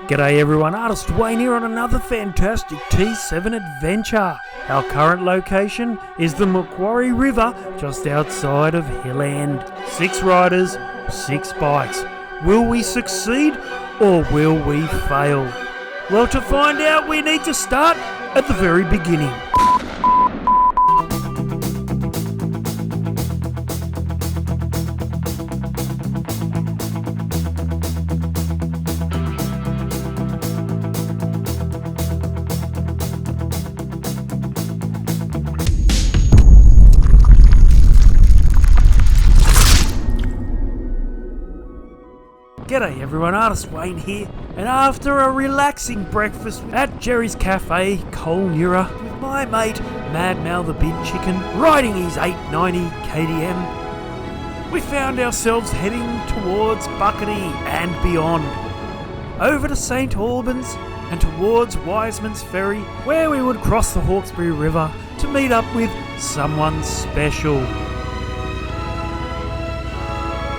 G'day everyone, Artist Wayne here on another fantastic T7 adventure. Our current location is the Macquarie River just outside of Hill End. 6 riders, 6 bikes. Will we succeed or will we fail? Well, to find out we need to start at the very beginning. G'day everyone, Artist Wayne here, and after a relaxing breakfast at Jerry's Cafe, Colnura, with my mate Mad Mal the Bin Chicken, riding his 890 KTM, we found ourselves heading towards Buckety and beyond, over to St Albans and towards Wiseman's Ferry, where we would cross the Hawkesbury River to meet up with someone special.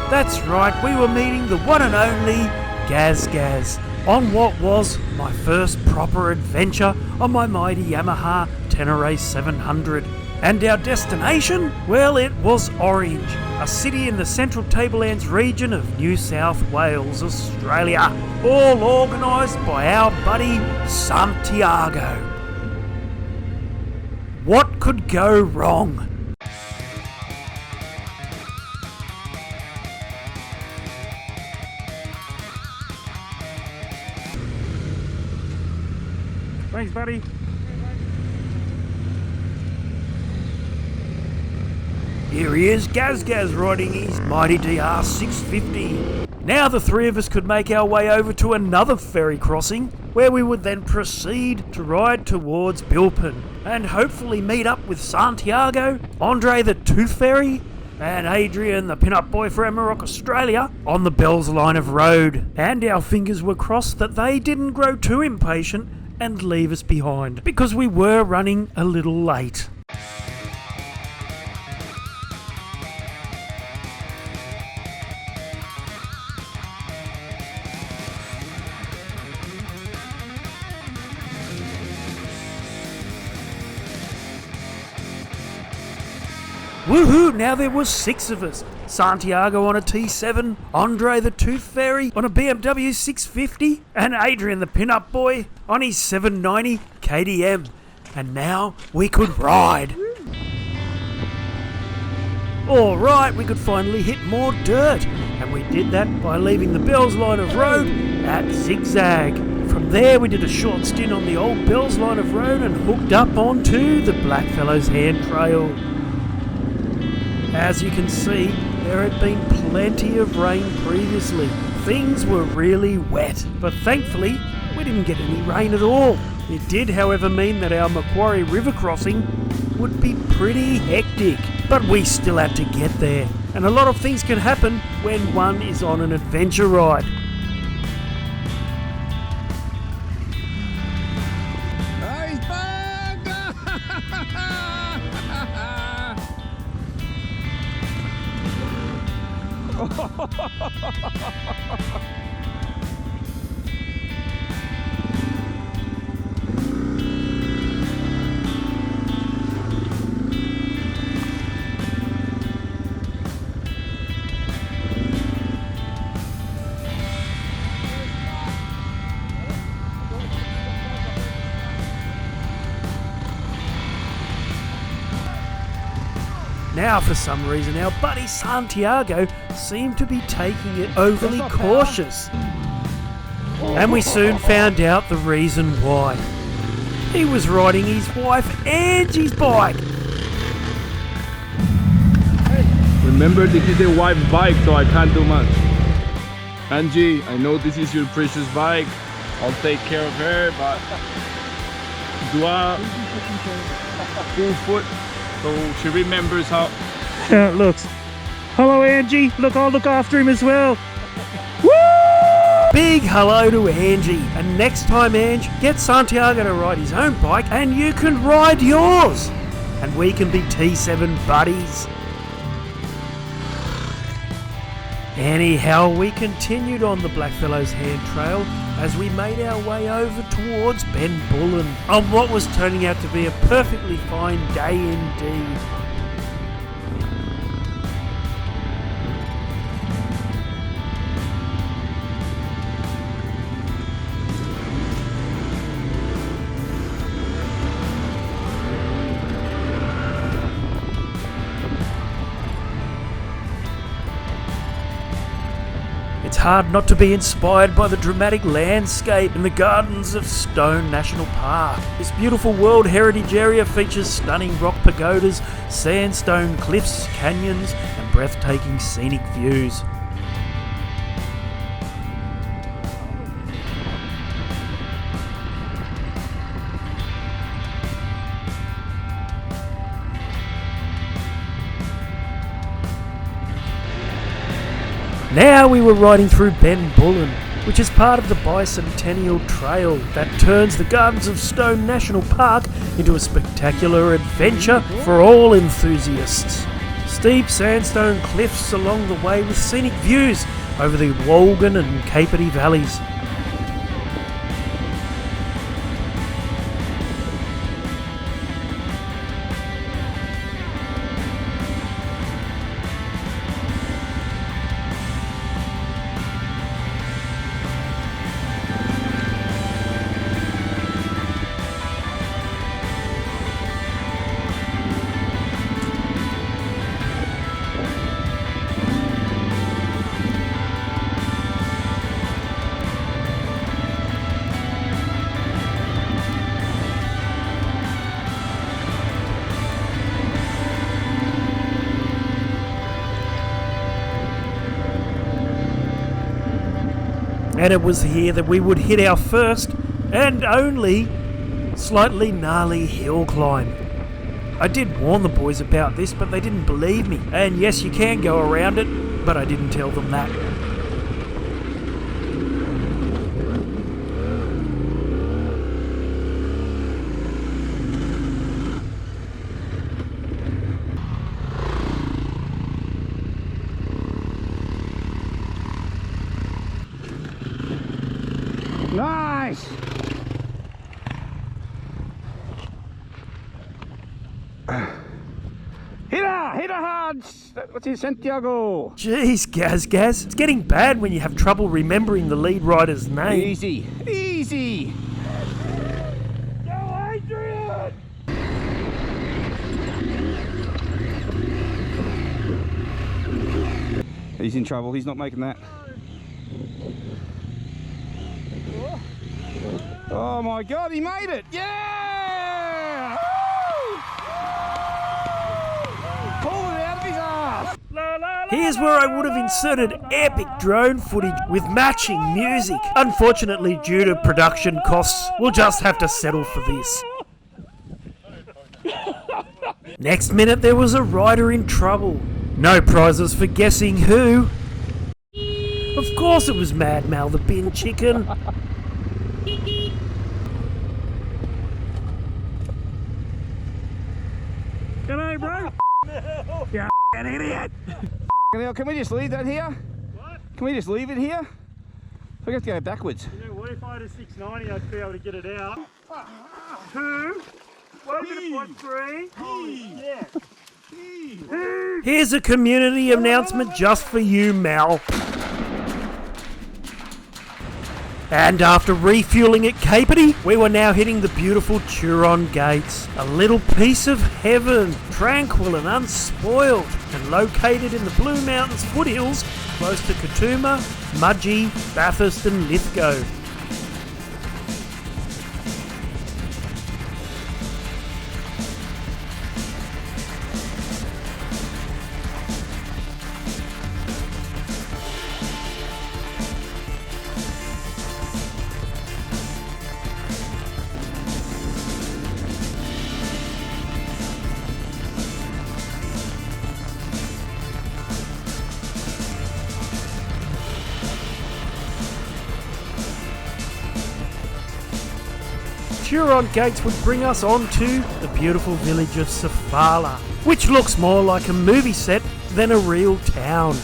That's right, we were meeting the one and only Gaz on what was my first proper adventure on my mighty Yamaha Tenere 700. And our destination? Well, it was Orange, a city in the Central Tablelands region of New South Wales, Australia, all organised by our buddy Santiago. What could go wrong? Thanks, buddy. Here he is, Gaz riding his mighty DR 650. Now the three of us could make our way over to another ferry crossing, where we would then proceed to ride towards Bilpin, and hopefully meet up with Santiago, Andre the Tooth Fairy, and Adrian the pin-up boy from Amarok, Australia, on the Bells line of road. And our fingers were crossed that they didn't grow too impatient and leave us behind, because we were running a little late. Woohoo! Now there was 6 of us. Santiago on a T7, Andre the Tooth Fairy on a BMW 650, and Adrian the pin-up boy on his 790 KTM. And now we could ride. Alright, we could finally hit more dirt, and we did that by leaving the Bells line of road at Zigzag. From there we did a short stint on the old Bells line of road and hooked up onto the Blackfellows Hand trail. As you can see, there had been plenty of rain previously. Things were really wet, but thankfully we didn't get any rain at all. It did, however, mean that our Macquarie River crossing would be pretty hectic, but we still had to get there. And a lot of things can happen when one is on an adventure ride. Now, for some reason, our buddy Santiago seemed to be taking it overly cautious. And we soon found out the reason why. He was riding his wife Angie's bike. Remember, this is a wife's bike, so I can't do much. Angie, I know this is your precious bike. I'll take care of her, but Dua, full foot. So she remembers how it looks. Hello Angie, look, I'll look after him as well. Woo! Big hello to Angie, and next time Ange, get Santiago to ride his own bike and you can ride yours. And we can be T7 buddies. Anyhow, we continued on the Blackfellows Hand Trail as we made our way over towards Ben Bullen on what was turning out to be a perfectly fine day indeed. It's hard not to be inspired by the dramatic landscape in the Gardens of Stone National Park. This beautiful World Heritage area features stunning rock pagodas, sandstone cliffs, canyons, and breathtaking scenic views. Now we were riding through Ben Bullen, which is part of the Bicentennial Trail that turns the Gardens of Stone National Park into a spectacular adventure for all enthusiasts. Steep sandstone cliffs along the way with scenic views over the Wogan and Capertee valleys. And it was here that we would hit our first and only slightly gnarly hill climb. I did warn the boys about this, but they didn't believe me. And yes, you can go around it, but I didn't tell them that. Nice! Hit her hard! What's it, Santiago? Jeez, Gaz, it's getting bad when you have trouble remembering the lead rider's name. Easy, easy! Go, Adrian! He's in trouble, he's not making that. Oh my god, he made it! Yeah! Woo! Pull it out of his ass! Here's where I would have inserted epic drone footage with matching music. Unfortunately, due to production costs, we'll just have to settle for this. Next minute, there was a rider in trouble. No prizes for guessing who. Of course it was Mad Mal the bin chicken. G'day, bro. No. You f***ing idiot. Can we just leave that here? What? Can we just leave it here? We have to go backwards. You know what, if I had a 690 I'd be able to get it out. 2. Welcome to point 3. Oh, yeah. Here's a community announcement just for you, Mal. And after refueling at Capertee, we were now hitting the beautiful Churron Gates, a little piece of heaven, tranquil and unspoiled, and located in the Blue Mountains foothills close to Katoomba, Mudgee, Bathurst and Lithgow. Churron Gates would bring us on to the beautiful village of Safala, which looks more like a movie set than a real town.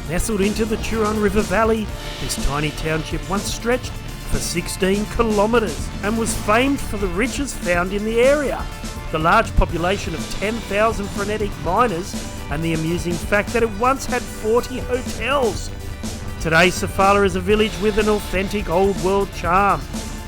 Nestled into the Churron River Valley, this tiny township once stretched for 16 kilometres and was famed for the riches found in the area, the large population of 10,000 frenetic miners, and the amusing fact that it once had 40 hotels. Today, Sofala is a village with an authentic old world charm,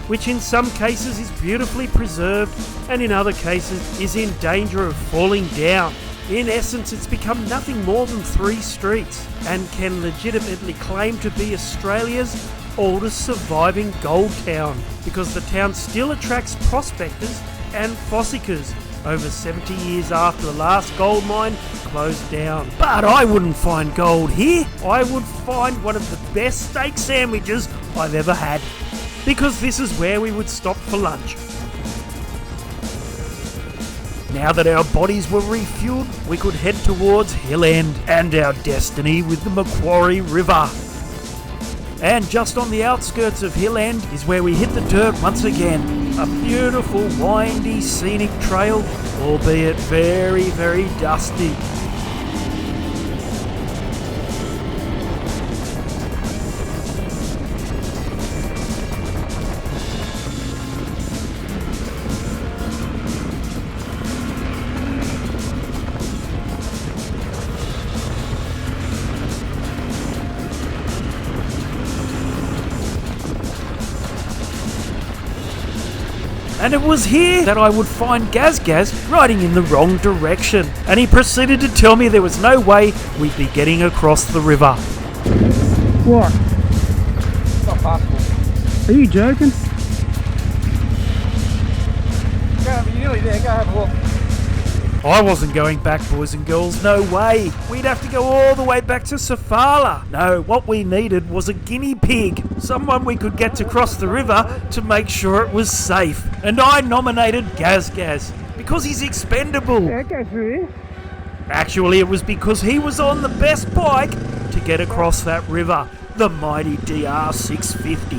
which in some cases is beautifully preserved and in other cases is in danger of falling down. In essence, it's become nothing more than 3 streets and can legitimately claim to be Australia's oldest surviving gold town, because the town still attracts prospectors and fossickers over 70 years after the last gold mine closed down. But I wouldn't find gold here. I would find one of the best steak sandwiches I've ever had, because this is where we would stop for lunch. Now that our bodies were refueled, we could head towards Hill End and our destiny with the Macquarie River. And just on the outskirts of Hill End is where we hit the dirt once again. A beautiful, windy, scenic trail, albeit very, very dusty. And it was here that I would find Gaz riding in the wrong direction. And he proceeded to tell me there was no way we'd be getting across the river. What? It's not possible. Are you joking? You're nearly there. Go have a look. I wasn't going back, boys and girls, no way. We'd have to go all the way back to Sofala. No, what we needed was a guinea pig, someone we could get to cross the river to make sure it was safe. And I nominated Gaz, because he's expendable. Yeah, go through here. Actually, it was because he was on the best bike to get across that river, the mighty DR 650.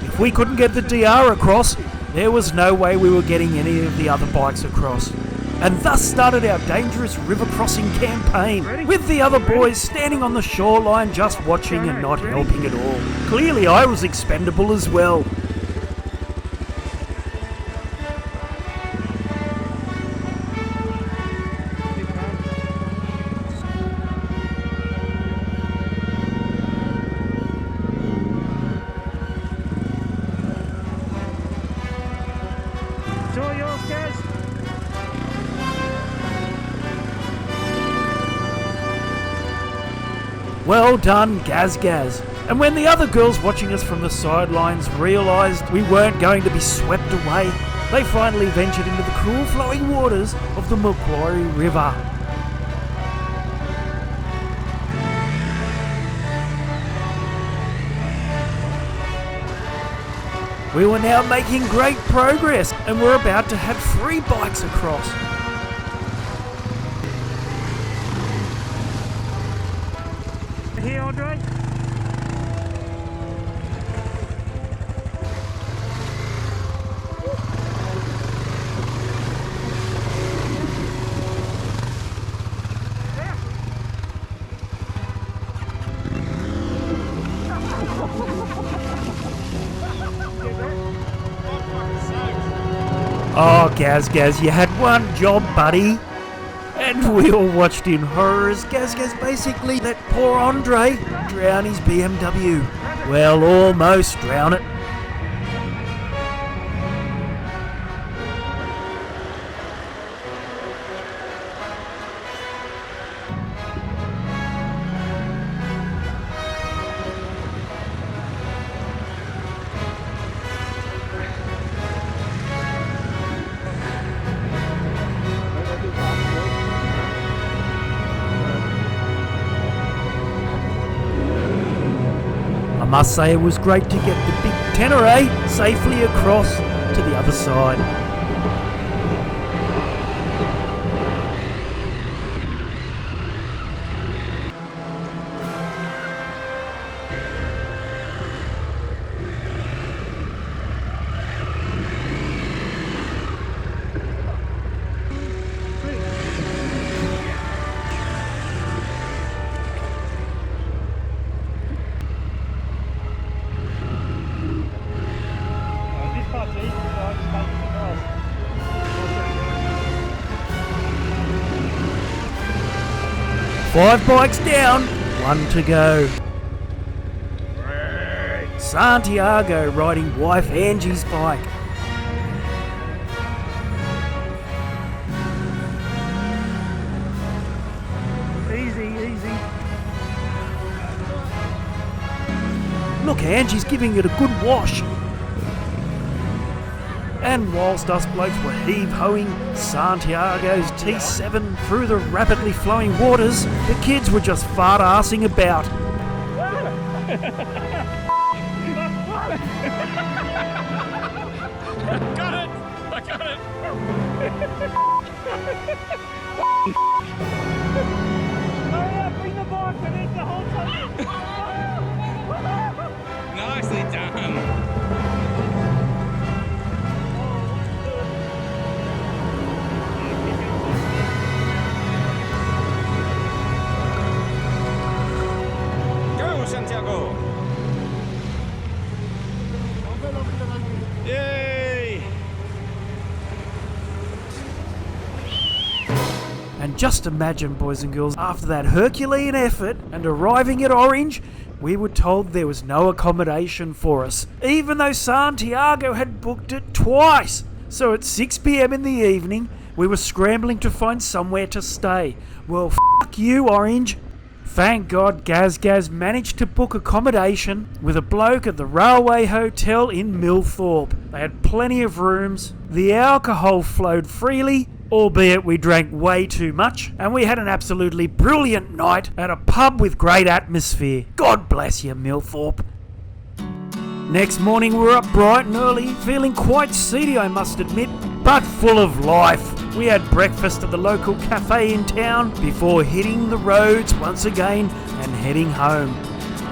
If we couldn't get the DR across, there was no way we were getting any of the other bikes across. And thus started our dangerous river crossing campaign, with the other boys standing on the shoreline just watching and not helping at all. Clearly I was expendable as well. It's all yours, Gaz. Well done, Gaz. And when the other girls watching us from the sidelines realised we weren't going to be swept away, they finally ventured into the cool flowing waters of the Macquarie River. We were now making great progress and were about to have 3 bikes across. Here, Andre. Oh, Gaz, you had one job, buddy. And we all watched in horror as Gaz basically let poor Andre drown his BMW. Well, almost drown it. I must say it was great to get the big Tenere safely across to the other side. 5 bikes down, 1 to go. Santiago riding wife Angie's bike. Easy, easy. Look, Angie's giving it a good wash. And whilst us blokes were heave-hoing Santiago's T7 through the rapidly flowing waters, the kids were just fart-arsing about. Got it! I got it! Hurry up, bring the bike beneath the whole time. Nicely done! Go, Santiago! Yay! And just imagine, boys and girls, after that Herculean effort and arriving at Orange, we were told there was no accommodation for us, even though Santiago had booked it twice. So at 6 p.m. in the evening, we were scrambling to find somewhere to stay. Well, fuck you, Orange. Thank God Gaz managed to book accommodation with a bloke at the Railway Hotel in Millthorpe. They had plenty of rooms, the alcohol flowed freely, albeit we drank way too much, and we had an absolutely brilliant night at a pub with great atmosphere. God bless you, Millthorpe. Next morning we were up bright and early, feeling quite seedy I must admit, but full of life. We had breakfast at the local cafe in town before hitting the roads once again and heading home.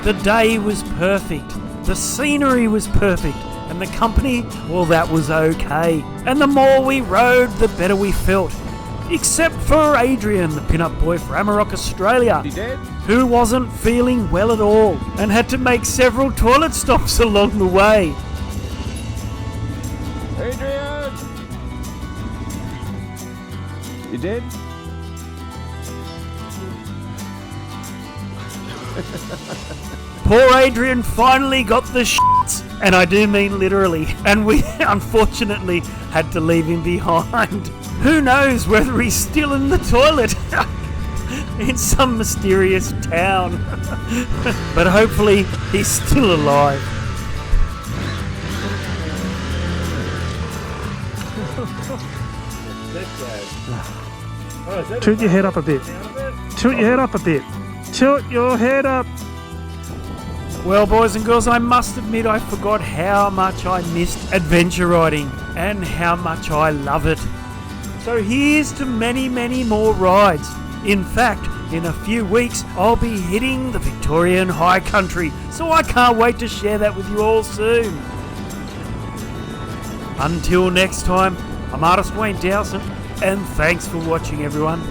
The day was perfect, the scenery was perfect, and the company, well, that was okay. And the more we rode, the better we felt. Except for Adrian, the pin-up boy for Amarok, Australia, who wasn't feeling well at all and had to make several toilet stops along the way. Adrian! You did? Poor Adrian finally got the shits, and I do mean literally, and we unfortunately had to leave him behind. Who knows whether he's still in the toilet in some mysterious town. But hopefully he's still alive. Tilt your head up a bit. Tilt your head up a bit. Tilt your head up. Well, boys and girls, I must admit I forgot how much I missed adventure riding and how much I love it. So here's to many, many more rides. In fact, in a few weeks, I'll be hitting the Victorian High Country, so I can't wait to share that with you all soon. Until next time, I'm artist Wayne Dowson, and thanks for watching, everyone.